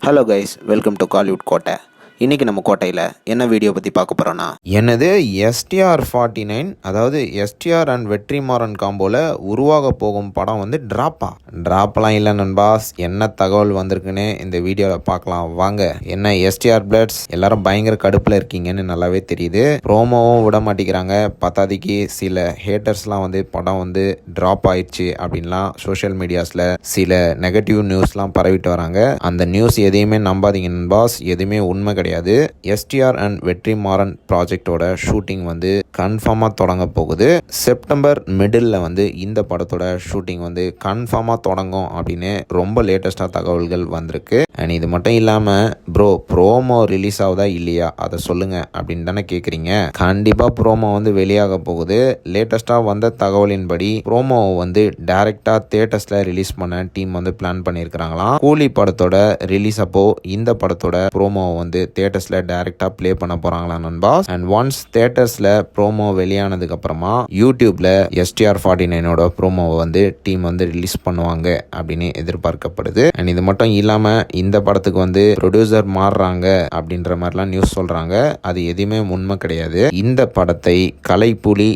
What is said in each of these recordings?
Hello guys, welcome to Kollywood கோட்டை. இன்றைக்கி நம்ம கோட்டையில் என்ன வீடியோ பற்றி பார்க்க போகிறோன்னா, என்னது STR49, அதாவது STR அண்ட் வெற்றிமாறன் காம்போவில் உருவாக போகும் படம் வந்து ட்ராப்லாம் இல்லை நண்பாஸ். என்ன தகவல் வந்திருக்குன்னு இந்த வீடியோவில் பார்க்கலாம் வாங்க. என்ன STR பிளட்ஸ் எல்லாரும் பயங்கர கடுப்பில் இருக்கீங்கன்னு நல்லாவே தெரியுது. ப்ரோமோவும் விட மாட்டேங்கிறாங்க. பத்தாதிக்கு சில ஹேட்டர்ஸ்லாம் வந்து படம் வந்து ட்ராப் ஆயிடுச்சு அப்படின்லாம் சோஷியல் மீடியாஸில் சில நெகட்டிவ் நியூஸ்லாம் பரவிட்டு வராங்க. அந்த நியூஸ் எதையுமே நம்பாதீங்க நண்பாஸ், எதுவுமே உண்மை கிடையாது. STR அண்ட் வெற்றிமாறன் ப்ராஜெக்டோட ஷூட்டிங் வந்து கன்ஃபார்மாக தொடங்க போகுது. செப்டம்பர் மிடில் வந்து இந்த படத்தோட ஷூட்டிங் வந்து கன்ஃபார்மாக தொடங்கும் அப்படின்னு ரொம்ப லேட்டஸ்டாக தகவல்கள் வந்திருக்கு. அண்ட் இது மட்டும் இல்லாமல் ப்ரோமோ ரிலீஸ் ஆகுதா இல்லையா அதை சொல்லுங்க அப்படின்னு தானே கேட்குறீங்க. கண்டிப்பாக ப்ரோமோ வந்து வெளியாக போகுது. லேட்டஸ்டாக வந்த தகவலின்படி ப்ரோமோவை வந்து டைரக்டாக தியேட்டர்ஸில் ரிலீஸ் பண்ண டீம் வந்து பிளான் பண்ணியிருக்கிறாங்களாம். கூலி படத்தோட ரிலீஸ் அப்போ இந்த படத்தோட ப்ரோமோவை வந்து தியேட்டர்ஸில் டைரக்டாக ப்ளே பண்ண போகிறாங்களா நண்பாஸ். அண்ட் ஒன்ஸ் தியேட்டர்ஸில் ப்ரோமோ வெளியானதுக்கு அப்புறமா யூடியூப்ல STR49ஓட ப்ரோமோவை வந்து டீம் வந்து ரிலீஸ் பண்ணுவாங்க அப்படின்னு எதிர்பார்க்கப்படுது. அண்ட் இது மட்டும் இல்லாமல் இந்த படத்துக்கு வந்து ப்ரொடியூசர் மாறுறாங்க அப்படின்ற மாதிரிலாம் நியூஸ் சொல்றாங்க. அது எதுவுமே உண்மை கிடையாது. இந்த படத்தை கலைப்புலி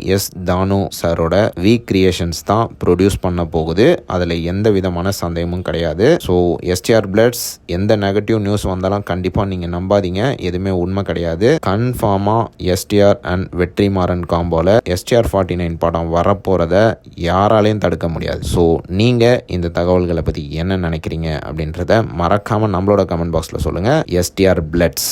தானு சாரோட வி கிரியேஷன்ஸ் தான் ப்ரொடியூஸ் பண்ண போகுது. அதில் எந்த விதமான சந்தேகமும் கிடையாது. ஸோ STR பிளட்ஸ் எந்த நெகட்டிவ் நியூஸ் வந்தாலும் கண்டிப்பாக நீங்கள் நம்பாதீங்க, எதுவுமே உண்மை கிடையாது. கன்ஃபார்மா STR அண்ட் வெற்றிமாறன் காம்போல STR49 படம் வரப்போறத யாராலையும் தடுக்க முடியாது. ஸோ நீங்க இந்த தகவல்களை பத்தி என்ன நினைக்கிறீங்க அப்படின்றத மறக்காம நம்மளோட கமெண்ட் பாக்ஸ்ல சொல்லுங்க. STR பிளட்ஸ்.